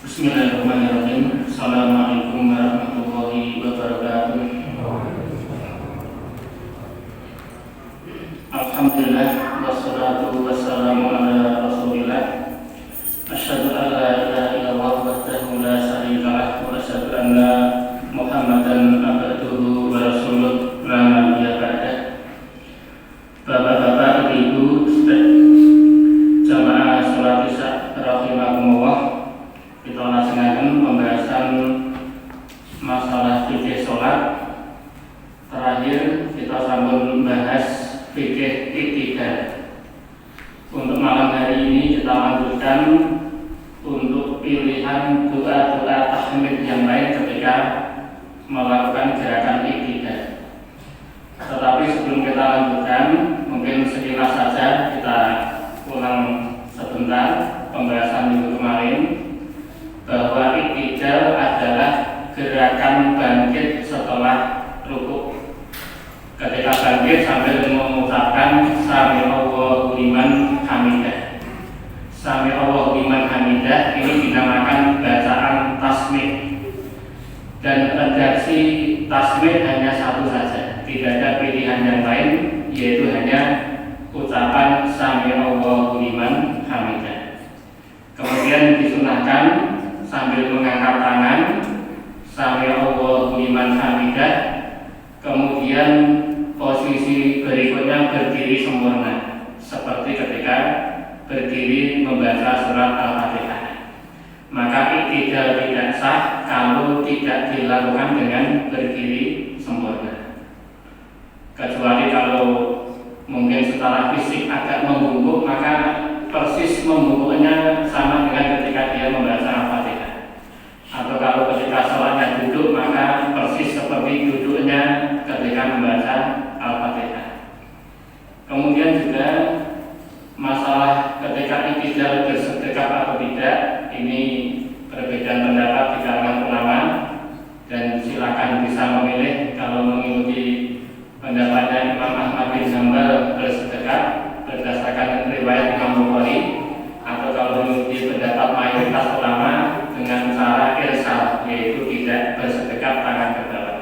Bismillahirrahmanirrahim. Assalamualaikum warahmatullahi wabarakatuh. Alhamdulillah, wassalatu wassalamu ala rasulillah. Asyhadu an la ilaha illallah wahdahu la syarika lah, wa asyhadu anna Muhammadan abduhu wa rasuluh la nabiyya ba'dah. Bapak-bapak, ibu, jamaah salat Isya rahimakumullah. Kita laksanakan pembahasan masalah fikih sholat. Terakhir kita sambung membahas fikih iktidal. Untuk malam hari ini kita lanjutkan untuk pilihan doa-doa tahmid yang lain ketika melakukan gerakan iktidal. Tetapi sebelum kita lanjutkan, mungkin sekilas saja kita ulang sebentar pembahasan minggu kemarin, bahwa iktidal adalah gerakan bangkit setelah rukuk. Ketika bangkit sambil mengucapkan Sami Allahu liman hamidah. Sami Allahu liman hamidah ini dinamakan bacaan tasmid. Dan redaksi tasmid hanya satu saja, tidak ada pilihan yang lain, yaitu hanya ucapan Sami Allahu liman hamidah. Kemudian disunahkan sambil mengangkat tangan Sami Allahu liman hamidah. Kemudian posisi berikutnya berdiri sempurna, seperti ketika berdiri membaca surat Al-Fatihah. Maka iktidal tidak sah kalau tidak dilakukan dengan berdiri sempurna, kecuali kalau mungkin secara fisik agak membungkuk, maka persis membungkuknya sama dengan ketika dia membaca Al-Fatihah. Atau kalau ketika sholatnya duduk, maka persis seperti duduknya ketika membaca Al-Fatihah. Kemudian juga masalah ketika iktidal bersedekap atau tidak, ini perbedaan pendapat di kalangan ulama, dan silakan bisa memilih. Kalau mengikuti pendapatnya Imam Ahmad bin Hanbal bersedekap berdasarkan riwayat Imam Bukhari, atau kalau mengikuti pendapat mayoritas ulama dengan cara irsal, yaitu tidak bersedekap tangan ke bawah.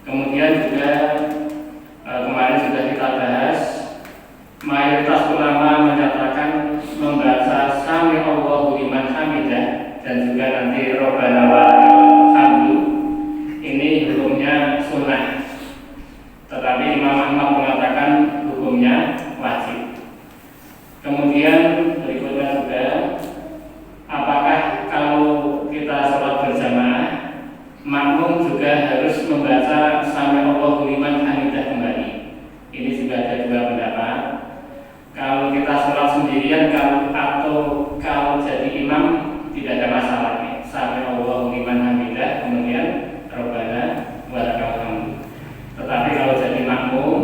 Kemudian juga kemarin sudah kita bahas, mayoritas ulama menyatakan membaca Sami Allahu liman hamidah dan juga nanti Rabbana wa lakal hamdu ini hukumnya sunnah. Tetapi Imam Ahmad mengatakan hukumnya wajib. Kemudian berikutnya juga, apakah kalau kita sholat berjamaah, makmum juga harus membaca Sami Allahu liman hamidah kembali? Ini juga ada dua pendapat. Kalau kita sholat sendirian atau kalau jadi imam, tidak ada masalah. Sami Allahu liman hamidah kemudian Rabbana wa lakal hamdu. Tetapi kalau jadi makmum,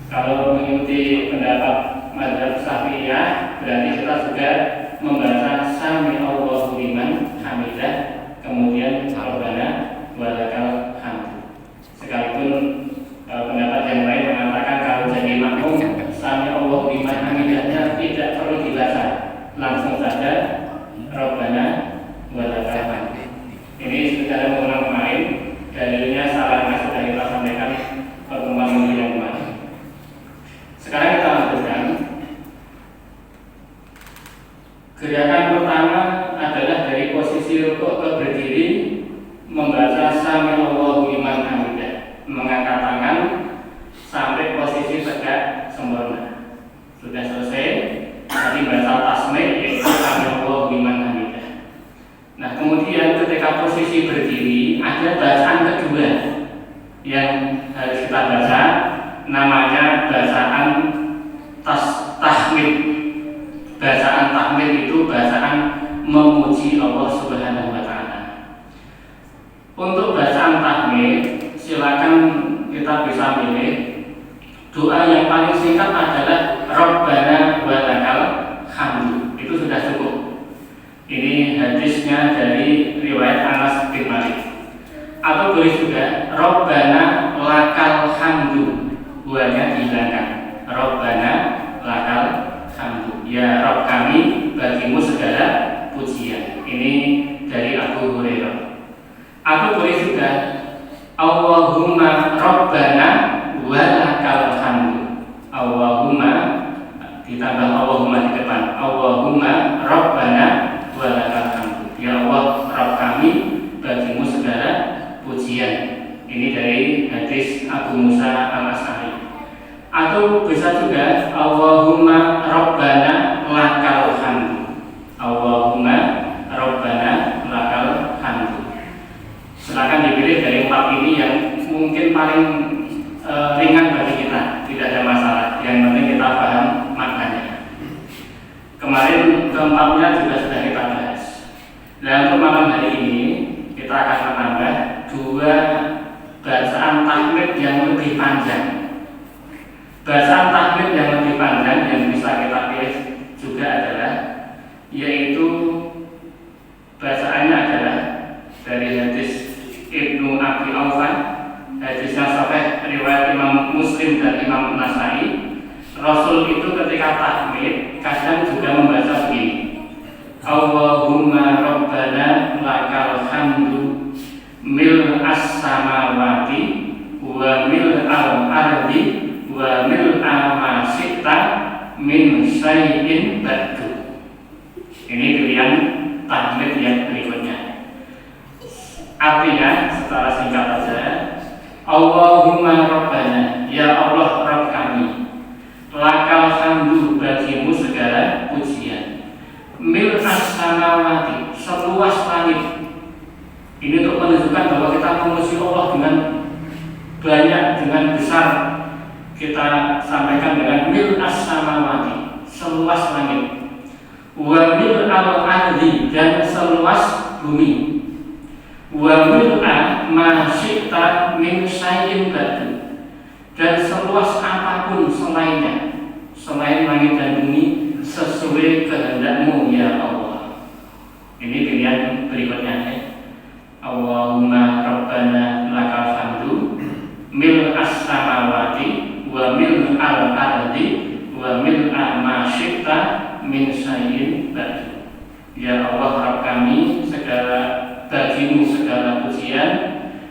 kalau mengikuti pendapat mazhab Syafi'iyah, berarti kita juga membaca Sami Allahu liman hamidah kemudian Rabbana wa lakal hamdu. Sekalipun pendapat yang lain mengatakan kalau jadi makmum Sami Allahu liman hamidahnya tidak perlu dibaca, langsung saja Rabbana wa lakal hamdu. Ini secara mengulang kemarin, dalilnya salah yang sudah kita sampaikan pertemuan minggu yang kemarin. Sekarang kita lanjutkan. Gerakan pertama adalah dari posisi rukuk ke berdiri, membaca Sami Allahu liman hamidah, mengangkat tangan sampai posisi tegak sempurna. Sudah selesai, tadi baca tasmid, yaitu Sami Allahu liman hamidah. Nah, kemudian ketika posisi berdiri ada bacaan kedua yang harus kita baca, namanya bacaan tahmid. Bacaan tahmid itu bacaan memuji Allah Subhanahu wa Ta'ala. Untuk bacaan tahmid, silakan kita bisa pilih. Doa yang paling singkat adalah Rabbana wa lakal hamdu. Itu sudah cukup. Ini hadisnya dari riwayat Anas bin Malik. Atau boleh juga Rabbana lakal hamdu, buahnya dihilangkan. Rabbana lakal hamdu. Ya Rabb kami, bagimu segala pujian. Ini dari Abu Hurairah. Atau boleh juga Allahumma Rabbana walakal hamdu. Allahumma ditambah Allahumma di depan. Allahumma Rabbana walakal hamdu. Ya Allah, Rabb kami, bagimu segala pujian. Ini dari hadis Abu Musa al-Asy'ari. Atau bisa juga Allahumma Rabbana lakal hamdu. Allahumma Rabbana lakal hamdu. Silakan dipilih dari 4 ini yang mungkin paling ringan bagi kita, tidak ada masalah. Yang penting kita paham maknanya. Kemarin keempatnya juga sudah kita bahas. Dan untuk malam hari ini kita akan menambah 2 bacaan tahmid yang lebih panjang. Bacaan tahmid yang lebih panjang yang bisa kita pilih juga adalah, yaitu bacaannya adalah dari hadis Ibnu Abi Aufa, hadisnya sahih riwayat Imam Muslim dan Imam Nasai. Rasul itu ketika tahmid kadang juga membaca begini: Allahumma Rabbana lakal hamdu mil as-samawati wa mil al-ardi wa mil ma syi'ta min syai'in ba'du. Ini pilihan tahmid yang berikutnya. Artinya secara singkat saja, Allahumma Rabbana, ya Allah Rabb kami, lakal hamdu, bagimu segala pujian, mil as-samawati, seluas langit. Ini untuk menunjukkan bahwa kita memuji Allah dengan banyak, dengan besar. Kita sampaikan dengan mil as-samawati, seluas langit, wa mil al-ardi, dan seluas bumi, wa mil ma syi'ta min syai'in ba'du, dan seluas apapun selainnya, selain langit dan bumi, sesuai kehendak-Mu ya Allah. Ini pilihan berikutnya ya. Allahumma Rabbana lakal hamdu mil as-samawati wa mil al-ardi wa mil ma syi'ta min syai'in ba'du. Ya Allah Rabb kami, bagimu segala pujian,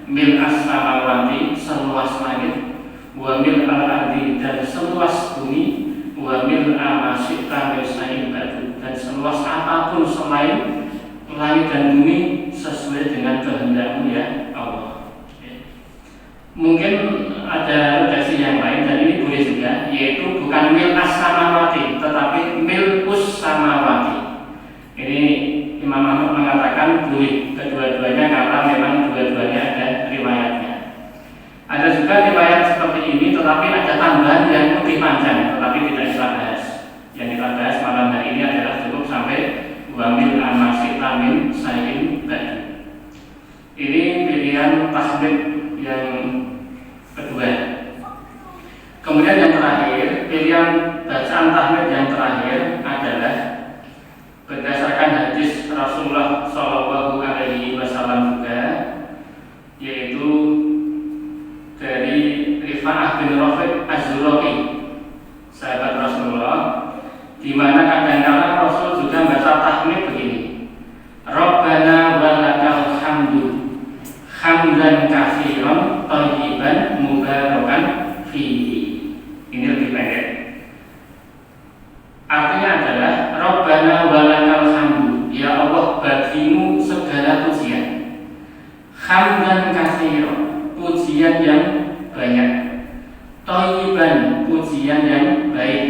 mil as-samawati, seluas langit, wa mil al-ardi, dan seluas bumi, wa mil ma syi'ta min syai'in ba'du, dan seluas apapun selain langit dan bumi, sesuai dengan kehendak-Mu ya Allah. Mungkin ada redaksi yang lain, dan ini boleh juga, yaitu bukan mil as-samawati tetapi mil us-samawati. Ini Imam Ahmad mengatakan boleh kedua-duanya karena memang dua-duanya ada riwayatnya. Ada juga riwayat seperti ini tetapi ada tambahan yang lebih panjang, tetapi tidak kita bahas. Yang kita bahas malam hari ini adalah cukup sampai wa mil ma syi'ta min syai'in ba'du. Ini pilihan tahmid yang kedua. Kemudian yang terakhir, pilihan bacaan tahmid yang terakhir adalah berdasarkan hadis Rasulullah Shallallahu Alaihi Wasallam juga, yaitu dari Rifa'ah bin Rafiq Az-Zura'i, sahabat Rasulullah, di mana kadang-kadang Rasul juga membaca tahmid begini: Rabbana walakal hamdu hamdan katsiran thayyiban mubarakan fihi. Ini lebih pendek. Artinya adalah Rabbana walakal hamdu, ya Allah bagimu segala pujian, hamdan katsiran, pujian yang banyak, thayyiban, pujian yang baik,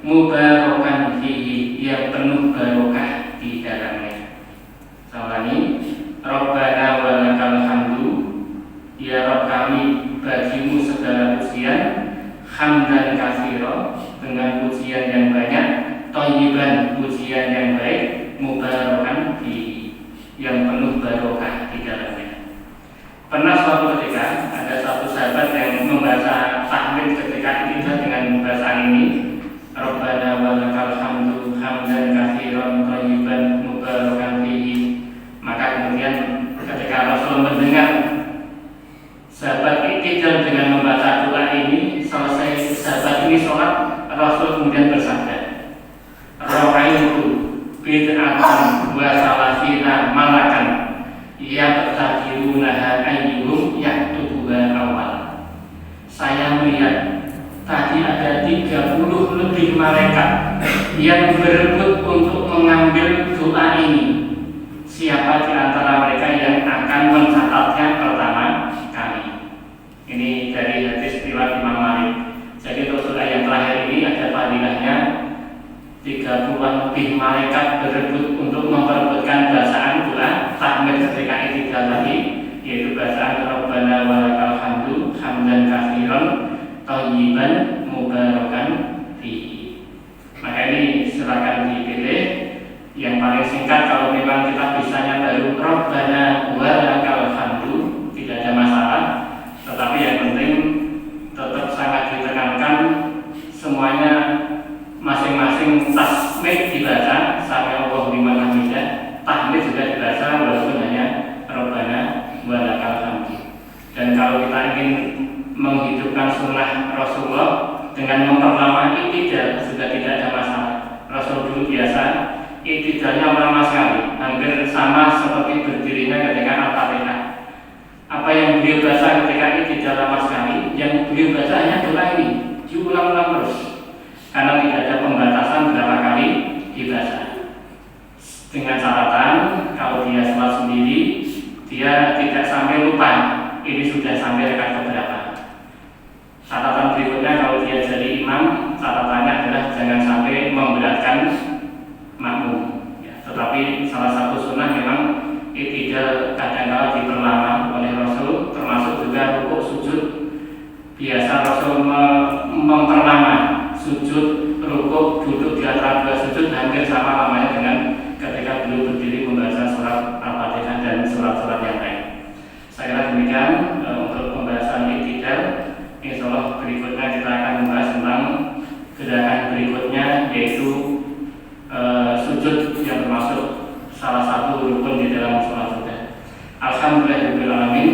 mubarakan fihi, yang penuh barokah di dalamnya. Sawangi, Rabbana walakal hamdu, ya Rabb kami bagimu segala pujian, hamdan katsiran, dengan pujian yang banyak, thayyiban, pujian yang baik, mubarakan fihi, yang penuh barokah di dalamnya. Pernah suatu ketika ada satu sahabat yang membaca tahmid ketika itu dengan bacaan ini, Rabbana walakal hamdu hamdan katsiran thayyiban mubarakan fihi. Maka kemudian ketika Rasul mendengar sahabat iktidal dengan membaca doa ini, selesai sahabat ini sholat, Rasul kemudian bersabda, Ra'aitu bid'atan wa salasina malakan yabtagirunaha ayyuhum yaktubuha awal. Saya melihat tadi ada 30 lebih malaikat yang berebut untuk mengambil doa ini. Siapa di antara mereka yang akan mencatatnya pertama kali? Ini dari hadis riwayat Imam Malik. Jadi untuk doa yang terakhir ini ada fadilahnya 30-an lebih malaikat berebut untuk memperebutkan bacaan doa tahmid ketika i'tidal tadi, yaitu bacaan Rabbana walakal hamdu hamdan katsiran thayyiban mubarakan fihi. Maka ini silakan dipilih yang paling singkat. Kalau memang kita bisanya baru Rabbana walakal hamdu, tidak ada masalah. Tetapi yang penting tetap sangat ditekankan semuanya masing-masing tasmid dibaca sampai Allahu liman hamidah, tahmid juga dibaca walaupun hanya Rabbana walakal hamdu. Dan kalau kita ingin menghidupkan sunnah Rasulullah dengan memperlama i'tidal juga tidak ada masalah. Rasul dulu biasa i'tidalnya lama sekali, hampir sama seperti berdirinya ketika Al-Fatihah. Apa yang beliau baca ketika i'tidal lama sekali, yang beliau baca hanya doa ini, diulang-ulang terus, karena tidak ada pembatasan berapa kali dibaca. Dengan catatan kalau dia sholat sendiri, dia tidak sampai lupa ini sudah sampai rakaat keberapa. Catatan berikutnya kalau dia jadi imam, catatannya adalah jangan sampai memberatkan makmum. Ya, tetapi salah satu sunnah memang i'tidal kadang-kala diperlama oleh Rasul, termasuk juga rukuk sujud. Biasa Rasul memperlama sujud, rukuk, duduk di antara dua sujud hampir sama lamanya dengan ketika beliau berdiri membaca surat Al-Fatihah dan surat-surat yang lain. Saya kira demikian untuk pembahasan i'tidal. Insyaallah berikutnya kita akan membahas tentang gerakan berikutnya, yaitu sujud yang termasuk salah satu rukun di dalam sholat juga. Alhamdulillahirabbil alamin.